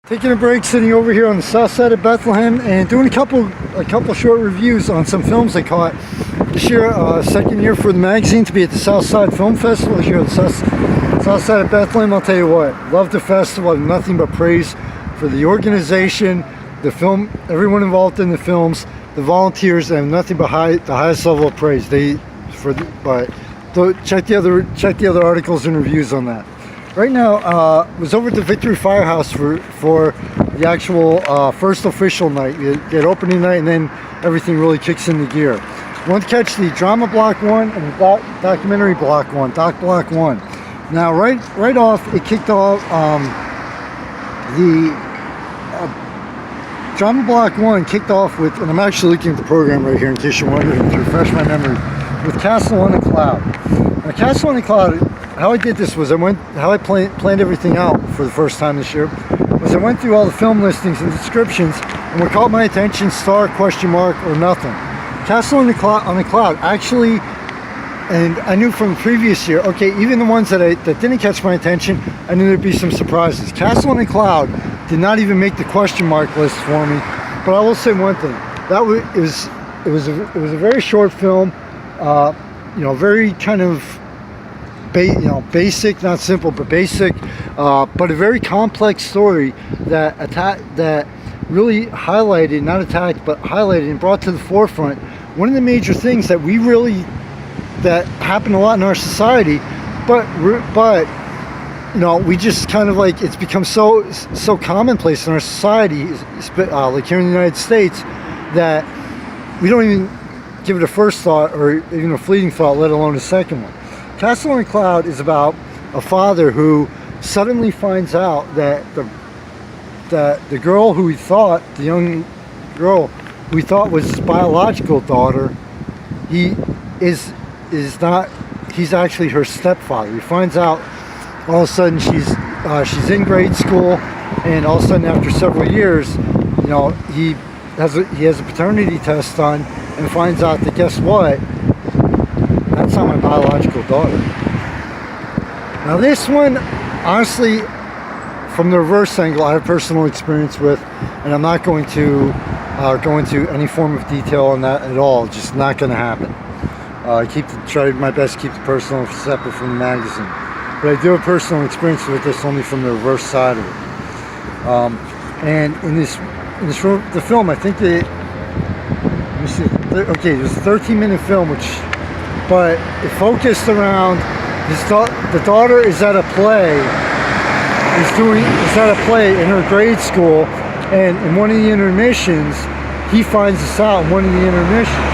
Taking a break, sitting over here on the south side of Bethlehem and doing a couple short reviews on some films I caught this year. Second year for the magazine to be at the Southside Film Festival here at the south side of Bethlehem. I'll tell you what, love the festival. Nothing but praise for the organization, the film, everyone involved in the films, the volunteers, and nothing but the highest level of praise. Check the other articles and reviews on that. Right now, was over at the Victory Firehouse for the actual first official night. You get opening night, and then everything really kicks into gear. Want to catch the drama block 1 and the documentary block 1, doc block 1. Now, right off, it kicked off the drama block 1 kicked off with, and I'm actually looking at the program right here in case you're wondering to refresh my memory, with Castle on a Cloud. Now, Castle on a Cloud. How I did this was how I planned everything out for the first time this year was I went through all the film listings and descriptions, and what caught my attention, star, question mark, or nothing. Castle on the Cloud actually, and I knew from the previous year, okay, even the ones that didn't catch my attention, I knew there'd be some surprises. Castle on the Cloud did not even make the question mark list for me, but I will say one thing, it was a very short film, very kind of basic, not simple, but basic, but a very complex story that really highlighted, not attacked, but highlighted and brought to the forefront one of the major things that happen a lot in our society, but we just kind of like, it's become so commonplace in our society, like here in the United States, that we don't even give it a first thought or even a fleeting thought, let alone a second one. Castle on a Cloud is about a father who suddenly finds out that the girl who he thought, the young girl who he thought was his biological daughter, he's actually her stepfather. He finds out all of a sudden she's in grade school, and all of a sudden after several years, he has a paternity test done and finds out that, guess what? That's not my biological daughter. Now this one, honestly, from the reverse angle, I have personal experience with, and I'm not going to go into any form of detail on that at all. It's just not going to happen. Try my best to keep the personal separate from the magazine. But I do have personal experience with this only from the reverse side of it. And in the film, I think let me see. Okay, it was a 13-minute film, but it focused around the daughter is at a play, in her grade school, and in one of the intermissions, he finds this out in one of the intermissions.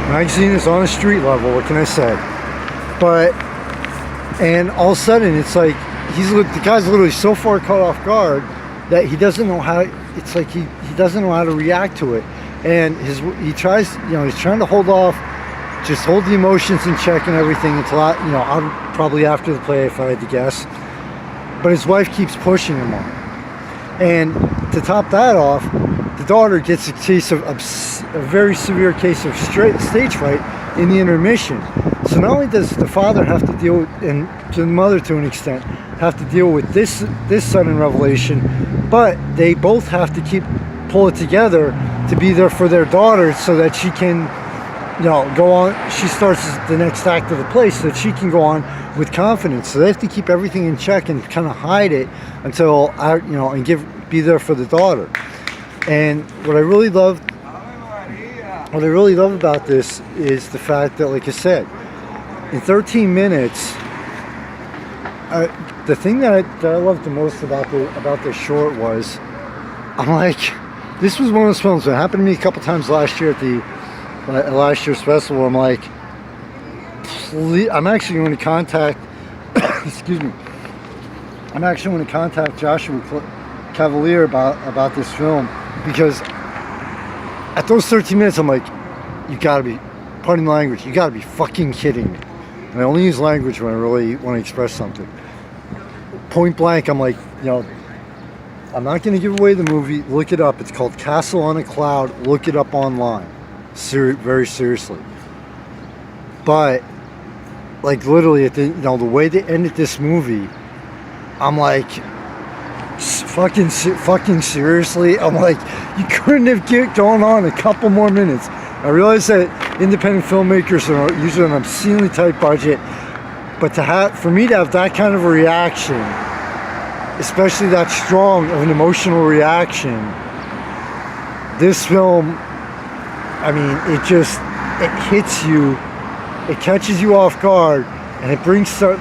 Magazine is on a street level, what can I say? And all of a sudden, it's like, the guy's literally so far caught off guard that he doesn't know how, it's like he doesn't know how to react to it. And he's trying to hold off, just hold the emotions in check and everything until probably after the play if I had to guess. But his wife keeps pushing him on. And to top that off, the daughter gets a very severe case of stage fright in the intermission. So not only does the father have to deal with, and the mother to an extent, have to deal with this sudden revelation, but they both have to pull it together to be there for their daughter so that she can, go on. She starts the next act of the play so that she can go on with confidence. So they have to keep everything in check and kind of hide it until, and be there for the daughter. And what I really love about this is the fact that, like I said, in 13 minutes, the thing that I loved the most about this short was, I'm like, this was one of those films that happened to me a couple times last year at last year's festival. I'm like, please, I'm actually going to contact, excuse me, I'm actually going to contact Joshua Cavalier about this film, because at those 13 minutes, I'm like, you gotta be, pardon the language, you gotta be fucking kidding me. And I only use language when I really want to express something. Point blank, I'm like, I'm not going to give away the movie. Look it up. It's called Castle on a Cloud. Look it up online. Very seriously. But, like, literally, the way they ended this movie I'm like, fucking seriously? I'm like, you couldn't have kept going on a couple more minutes. I realize that independent filmmakers are usually on an obscenely tight budget, but for me to have that kind of a reaction, especially that strong of an emotional reaction, this film, I mean, it hits you, it catches you off guard, and it brings, to,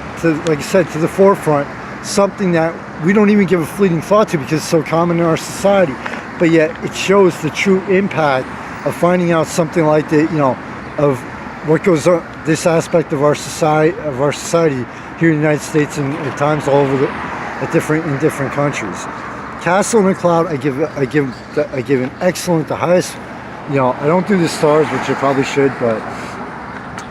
like I said, to the forefront something that we don't even give a fleeting thought to because it's so common in our society, but yet it shows the true impact of finding out something like that, you know, of what goes on, this aspect of our society here in the United States and at times all over in different countries. Castle in a Cloud, I give an excellent, the highest. You know, I don't do the stars, which I probably should, but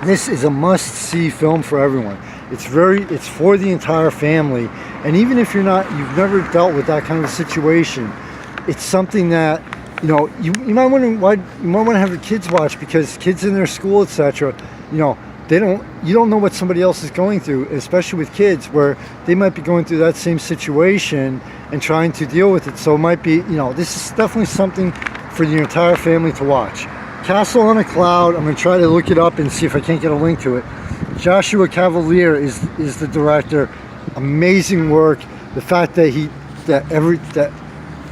this is a must-see film for everyone. It's for the entire family, and even if you've never dealt with that kind of situation, it's something that, you know, you might want to have your kids watch, because kids in their school, etc., you know, you don't know what somebody else is going through, especially with kids, where they might be going through that same situation and trying to deal with it. So it might be, you know, this is definitely something for the entire family to watch. Castle on a Cloud, I'm going to try to look it up and see if I can't get a link to it. Joshua Cavalier is the director. Amazing work. The fact that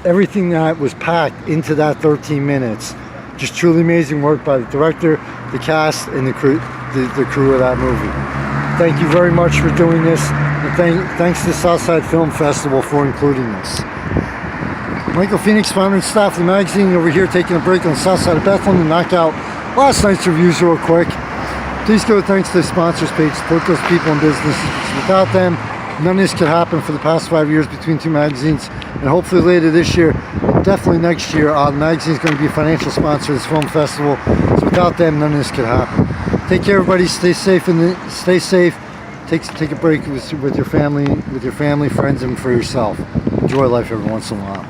everything that was packed into that 13 minutes, just truly amazing work by the director, the cast, and the crew of that movie. Thank you very much for doing this, and thanks to Southside Film Festival for including this. Michael Phoenix, founder and staff of the magazine, over here taking a break on the south side of Bethlehem to knock out last night's reviews real quick. Please go thanks to the sponsors page, support those people and businesses. Without them, none of this could happen for the past 5 years between two magazines, and hopefully later this year, definitely next year, the magazine is going to be a financial sponsor of this film festival. So without them, none of this could happen. Take care, everybody. Stay safe stay safe. Take a break with your family, friends, and for yourself. Enjoy life every once in a while.